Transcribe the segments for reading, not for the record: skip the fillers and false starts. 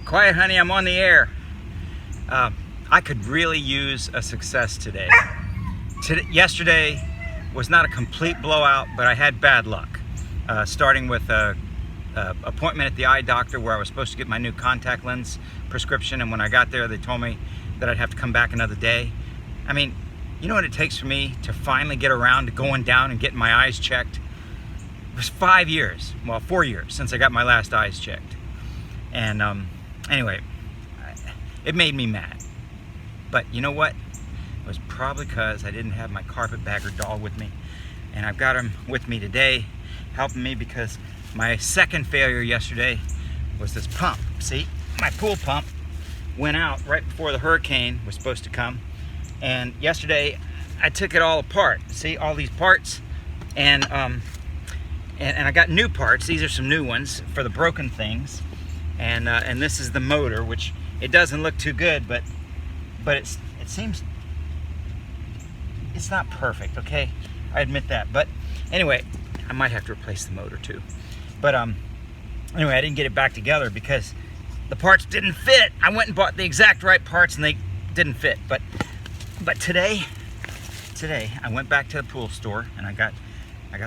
Quiet, honey, I'm on the air. I could really use a success today. Yesterday was not a complete blowout, but I had bad luck. Starting with an appointment at the eye doctor where I was supposed to get my new contact lens prescription, and when I got there they told me that I'd have to come back another day. I mean, you know what it takes for me to finally get around to going down and getting my eyes checked? It was 5 years, well 4 years since I got my last eyes checked. And anyway, it made me mad. But you know what? It was probably because I didn't have my Carpetbagger doll with me. And I've got him with me today, helping me because my second failure yesterday was this pump. See, my pool pump went out right before the hurricane was supposed to come. And yesterday I took it all apart. See all these parts, and I got new parts. These are some new ones for the broken things, and this is the motor, which it doesn't look too good, but it seems it's not perfect. Okay, I admit that. But anyway, I might have to replace the motor too. But anyway, I didn't get it back together because the parts didn't fit. I went and bought the exact right parts and they didn't fit. But today I went back to the pool store and I got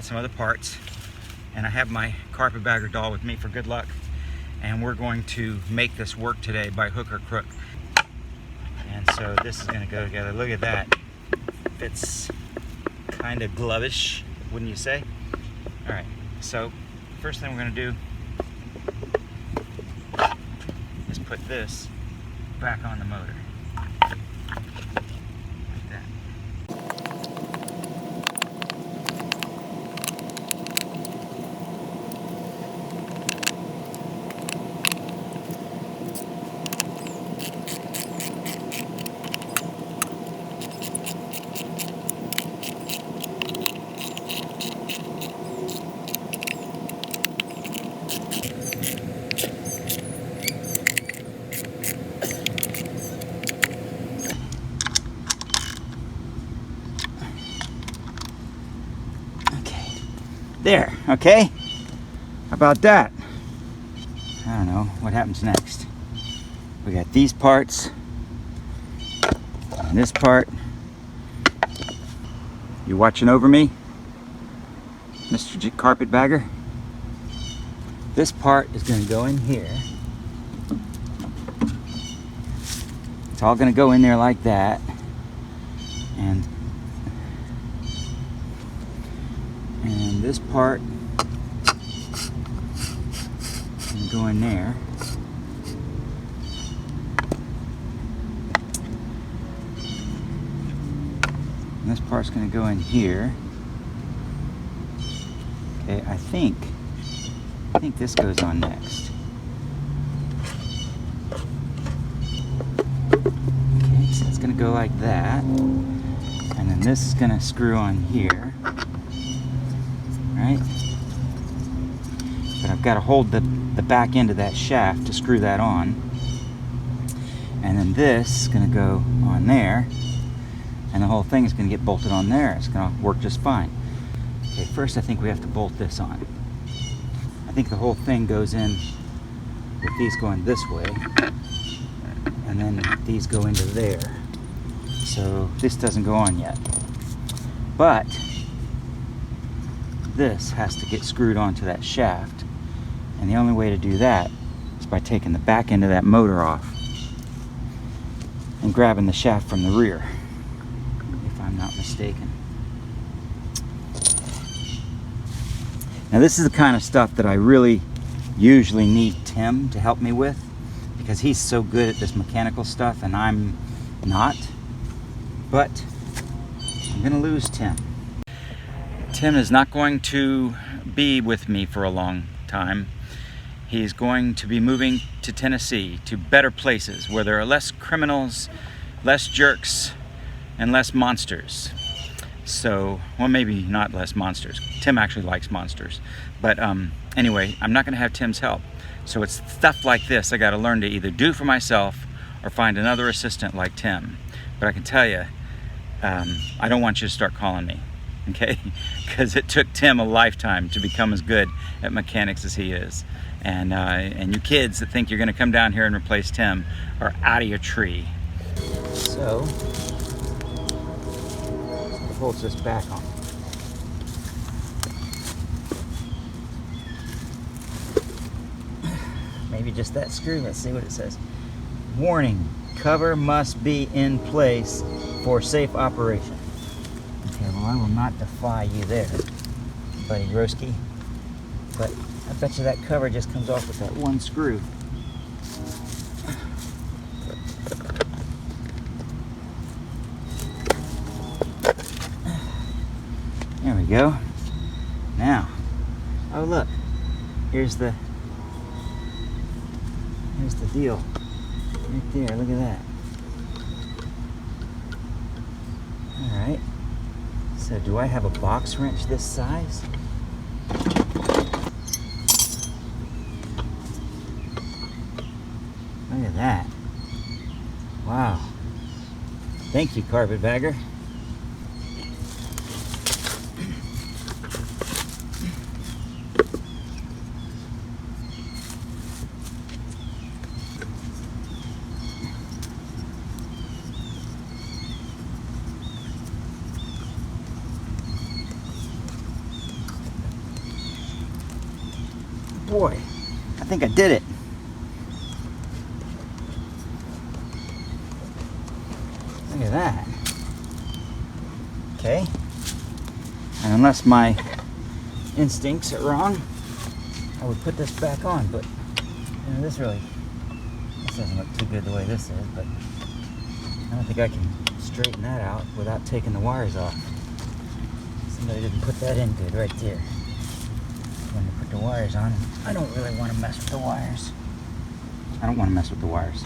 some other parts, and I have my Carpetbagger doll with me for good luck, and we're going to make this work today by hook or crook. And so this is going to go together. Look at that. It's kind of glovish, wouldn't you say? All right, so first thing we're going to do is put this back on the motor. There, okay? How about that? I don't know what happens next. We got these parts and this part. You watching over me, Mr. Carpetbagger? This part is going to go in here. It's all going to go in there like that, and this part can go in there. And this part's going to go in here. Okay, I think this goes on next. Okay, so it's going to go like that, and then this is going to screw on here. Right? But I've got to hold the back end of that shaft to screw that on, and then this is going to go on there, and the whole thing is going to get bolted on there. It's going to work just fine. Okay, first I think we have to bolt this on. I think the whole thing goes in with these going this way, and then these go into there. So this doesn't go on yet, but this has to get screwed onto that shaft, and the only way to do that is by taking the back end of that motor off and grabbing the shaft from the rear, if I'm not mistaken. Now this is the kind of stuff that I really usually need Tim to help me with, because he's so good at this mechanical stuff and I'm not. But I'm gonna lose Tim. Tim is not going to be with me for a long time. He's going to be moving to Tennessee, to better places where there are less criminals, less jerks, and less monsters. So, well, maybe not less monsters. Tim actually likes monsters. But anyway, I'm not going to have Tim's help. So it's stuff like this I got to learn to either do for myself or find another assistant like Tim. But I can tell you, I don't want you to start calling me. okay? Because it took Tim a lifetime to become as good at mechanics as he is. And you kids that think you're gonna come down here and replace Tim are out of your tree. So, it holds this back on. Maybe just that screw. Let's see what it says. Warning, cover must be in place for safe operation. Okay, well, I will not defy you there, buddy Broski. But I bet you that cover just comes off with that one screw. There we go. Now, oh look, here's the deal. Right there, look at that. Alright. So do I have a box wrench this size? Look at that. Wow. Thank you, Carpetbagger. Boy, I think I did it. Look at that. Okay. And unless my instincts are wrong, I would put this back on, but you know, this doesn't look too good the way this is, but I don't think I can straighten that out without taking the wires off. Somebody didn't put that in good right there. When you put the wires on, I don't really want to mess with the wires. I don't want to mess with the wires.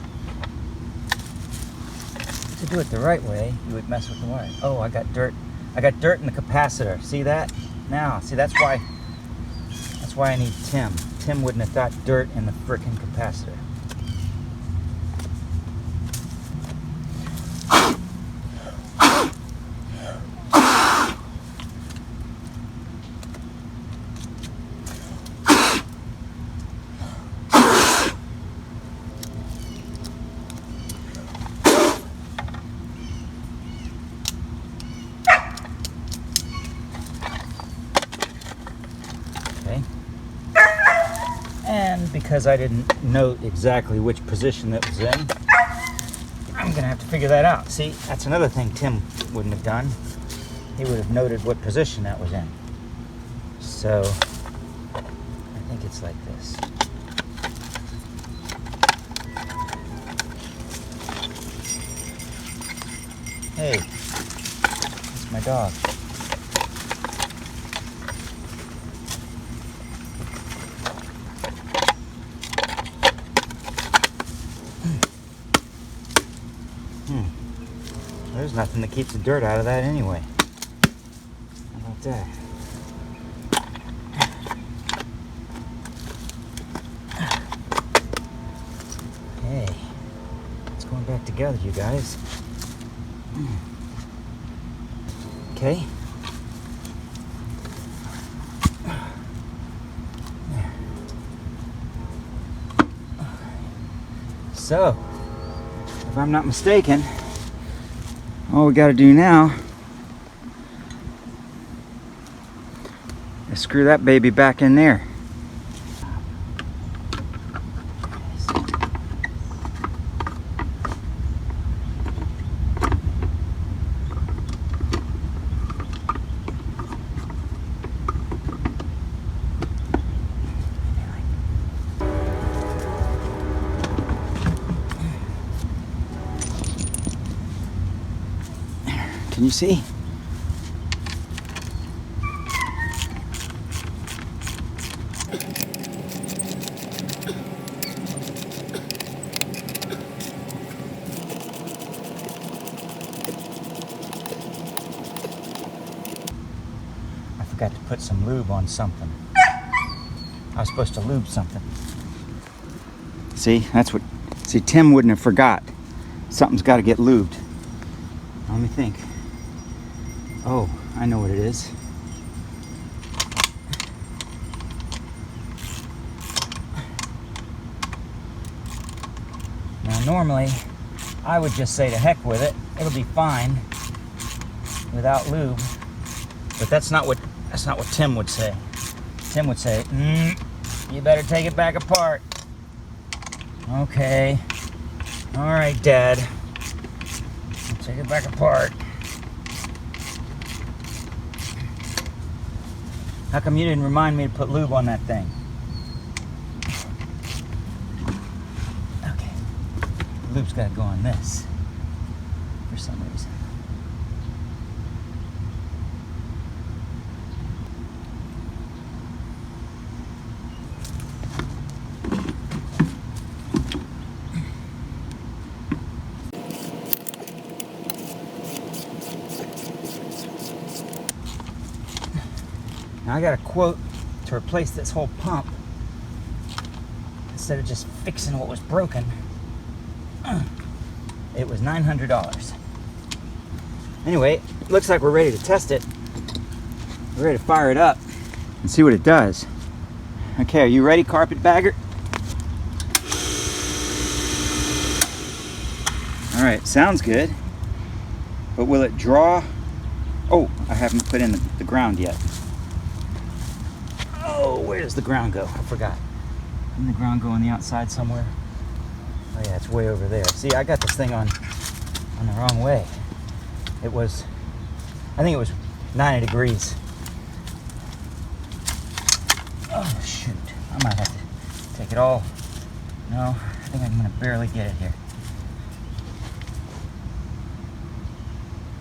To do it the right way, you would mess with the wires. Oh, I got dirt. I got dirt in the capacitor. See that? Now, see, that's why I need Tim. Tim wouldn't have got dirt in the frickin' capacitor. And because I didn't note exactly which position that was in, I'm gonna have to figure that out. See, that's another thing Tim wouldn't have done. He would have noted what position that was in. So, I think it's like this. Hey, it's my dog. There's nothing that keeps the dirt out of that anyway. How about that? Hey, it's going back together, you guys. Okay. So, if I'm not mistaken, all we got to do now is screw that baby back in there. Can you see? I forgot to put some lube on something. I was supposed to lube something. See, that's what, see, Tim wouldn't have forgot. Something's got to get lubed. Let me think. Oh, I know what it is. Now normally, I would just say to heck with it. It'll be fine without lube. But that's not what Tim would say. Tim would say, you better take it back apart. Okay. All right, Dad. I'll take it back apart. How come you didn't remind me to put lube on that thing? Okay. The lube's got to go on this for some reason. Now I got a quote to replace this whole pump instead of just fixing what was broken. It was $900. Anyway, looks like we're ready to test it. We're ready to fire it up and see what it does. Okay, are you ready, Carpetbagger? All right, sounds good. But will it draw? Oh, I haven't put in the ground yet. Oh, where does the ground go? I forgot. Didn't the ground go on the outside somewhere? Oh yeah, it's way over there. See, I got this thing on the wrong way. It was, I think it was 90 degrees. Oh shoot, I might have to take it all. No, I think I'm gonna barely get it here.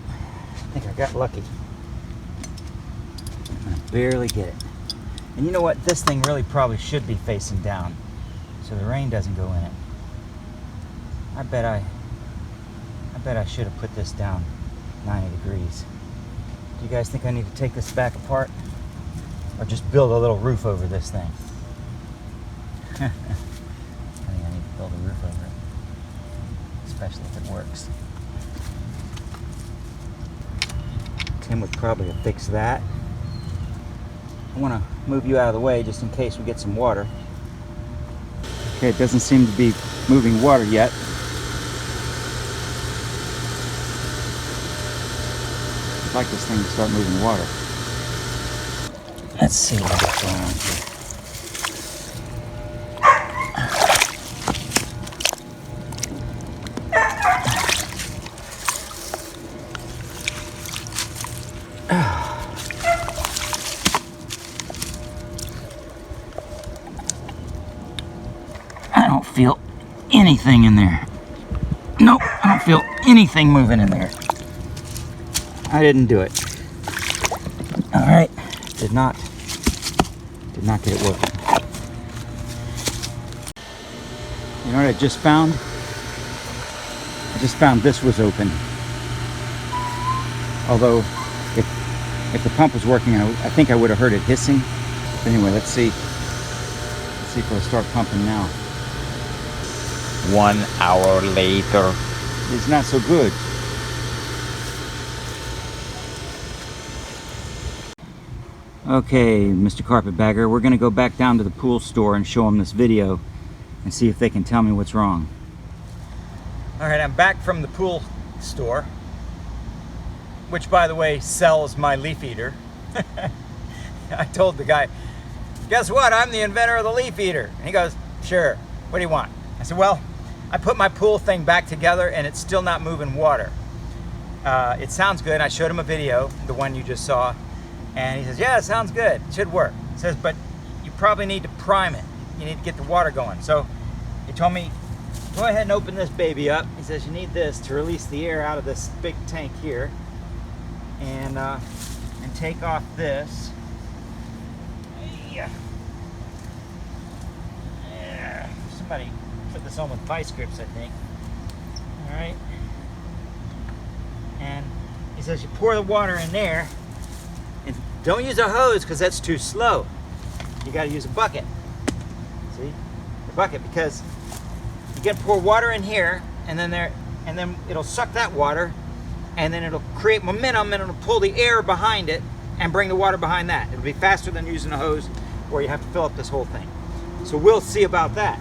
I think I got lucky. I'm gonna barely get it. And you know what? This thing really probably should be facing down so the rain doesn't go in it. I bet I should have put this down 90 degrees. Do you guys think I need to take this back apart? Or just build a little roof over this thing? I think I need to build a roof over it. Especially if it works. Tim would probably have fixed that. I want to move you out of the way just in case we get some water. Okay, it doesn't seem to be moving water yet. I'd like this thing to start moving water. Let's see what's going on here. I don't feel anything in there. Nope, I don't feel anything moving in there. I didn't do it. All right, did not get it working. You know what I just found? I just found this was open. Although, if the pump was working, I think I would have heard it hissing. But anyway, let's see. Let's see if it'll start pumping now. 1 hour later. It's not so good. Okay, Mr. Carpetbagger, we're going to go back down to the pool store and show them this video and see if they can tell me what's wrong. All right, I'm back from the pool store, which, by the way, sells my leaf eater. I told the guy, guess what? I'm the inventor of the leaf eater. And he goes, sure. What do you want? I said, well, I put my pool thing back together and it's still not moving water. It sounds good. I showed him a video, the one you just saw. And he says, yeah, it sounds good. It should work. He says, but you probably need to prime it. You need to get the water going. So he told me, go ahead and open this baby up. He says, you need this to release the air out of this big tank here. And take off this. Yeah. Somebody put this on with vice grips, I think. All right. And he says, you pour the water in there. And don't use a hose because that's too slow. You got to use a bucket. See, the bucket, because you can pour water in here, and then it'll suck that water, and then it'll create momentum and it'll pull the air behind it and bring the water behind that. It'll be faster than using a hose where you have to fill up this whole thing. So we'll see about that.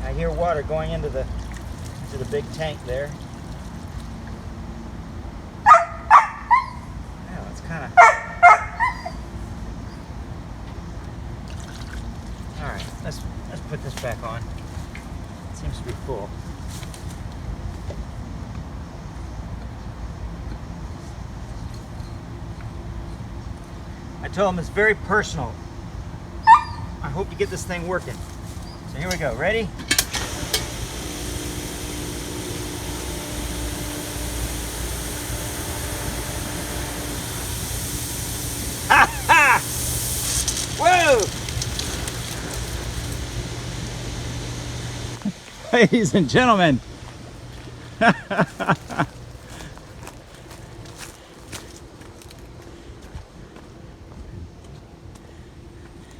I hear water going into the big tank there. Wow, it's kind of... All right, let's put this back on. It seems to be full. I told him it's very personal. I hope to get this thing working. So here we go. Ready? Ha ha! Whoa! Ladies and gentlemen.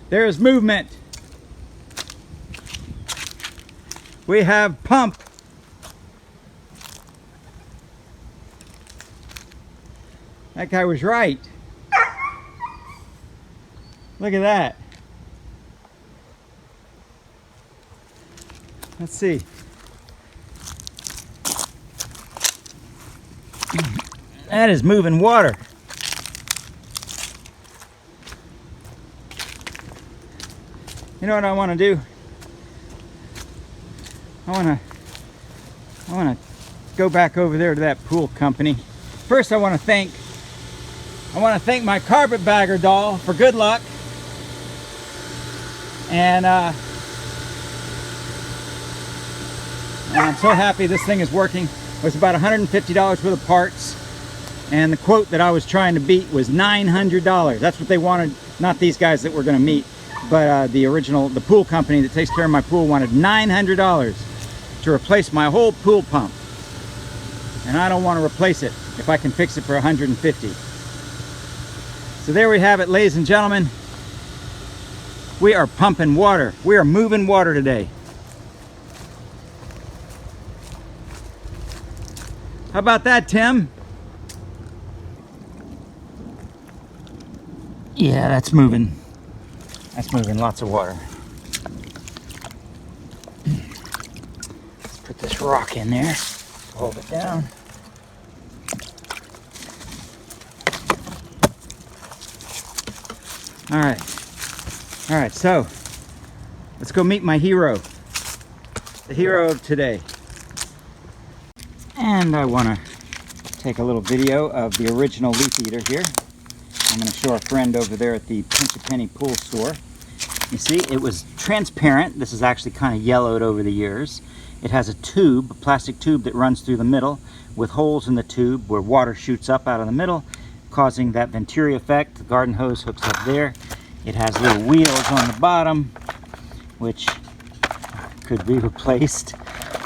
There's movement. We have pump. That guy was right. Look at that. Let's see. That is moving water. You know what I want to do? I want to go back over there to that pool company. First, I want to thank my Carpetbagger doll for good luck. And I'm so happy this thing is working. It was about $150 worth of parts, and the quote that I was trying to beat was $900. That's what they wanted, not these guys that we're going to meet, but the pool company that takes care of my pool wanted $900 to replace my whole pool pump. And I don't want to replace it if I can fix it for $150. So there we have it, ladies and gentlemen. We are pumping water. We are moving water today. How about that, Tim? Yeah, that's moving. That's moving lots of water. Let's put this rock in there. Hold it down. All right. All right, so let's go meet my hero. The hero of today. And I want to take a little video of the original leaf eater here. I'm going to show our friend over there at the Pinch a Penny pool store. You see, it was transparent. This is actually kind of yellowed over the years. It has a tube, a plastic tube that runs through the middle with holes in the tube where water shoots up out of the middle, causing that Venturi effect. The garden hose hooks up there. It has little wheels on the bottom, which could be replaced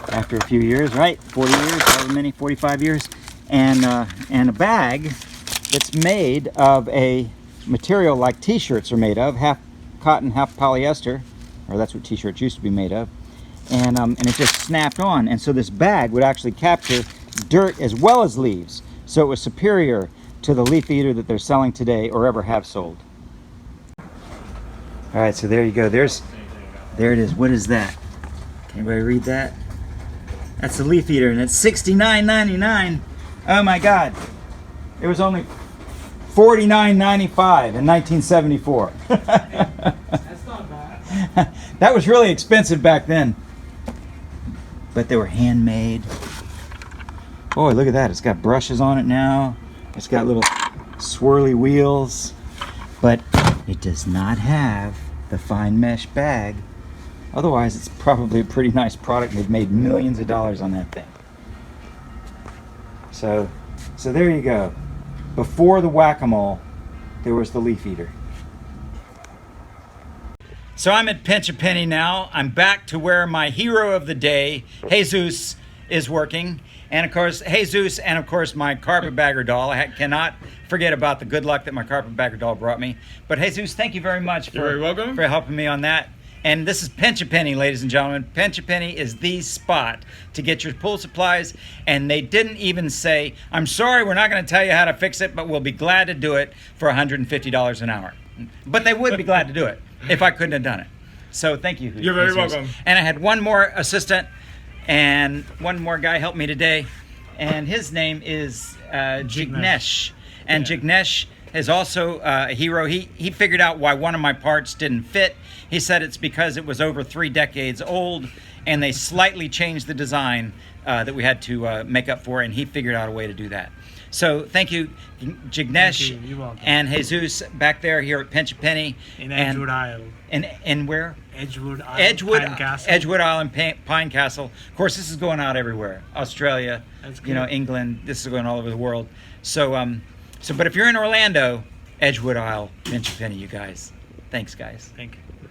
after a few years, right? 40 years, however many, 45 years. And a bag that's made of a material like t-shirts are made of, half cotton, half polyester, or that's what t-shirts used to be made of. And it just snapped on. And so this bag would actually capture dirt as well as leaves. So it was superior to the leaf eater that they're selling today or ever have sold. All right, so there you go. There it is. What is that? Can anybody read that? That's the leaf eater, and it's $69.99. Oh my God! It was only $49.95 in 1974. That's not bad. That was really expensive back then, but they were handmade. Boy, look at that! It's got brushes on it now. It's got little swirly wheels, but it does not have the fine mesh bag. Otherwise, it's probably a pretty nice product. They've made millions of dollars on that thing. So there you go. Before the whack-a-mole, there was the leaf eater. So I'm at Pinch a Penny now. I'm back to where my hero of the day, Jesus, is working. And of course, Jesus, and of course my Carpetbagger doll. I cannot forget about the good luck that my Carpetbagger doll brought me. But Jesus, thank you very much You're very welcome. for helping me on that. And this is Pinch a Penny, ladies and gentlemen. Pinch a Penny is the spot to get your pool supplies. And they didn't even say, I'm sorry, we're not going to tell you how to fix it, but we'll be glad to do it for $150 an hour. But they would be glad to do it if I couldn't have done it. So thank you. You're very Jesus. welcome. And I had one more assistant and one more guy helped me today. And his name is Jignesh. And Jignesh is also a hero. He figured out why one of my parts didn't fit. He said it's because it was over 3 decades old and they slightly changed the design that we had to make up for, and he figured out a way to do that. So thank you, Jignesh. Thank you. You're welcome. And Jesus back there here at Pinch a Penny. In Edgewood Isle. And where? Edgewood Isle. Pine Castle. Edgewood Island, Pine Castle. Of course, this is going out everywhere. Australia, That's you know, good. England. This is going all over the world. So, but if you're in Orlando, Edgewood Isle, Pinch a Penny, you guys. Thanks, guys. Thank you.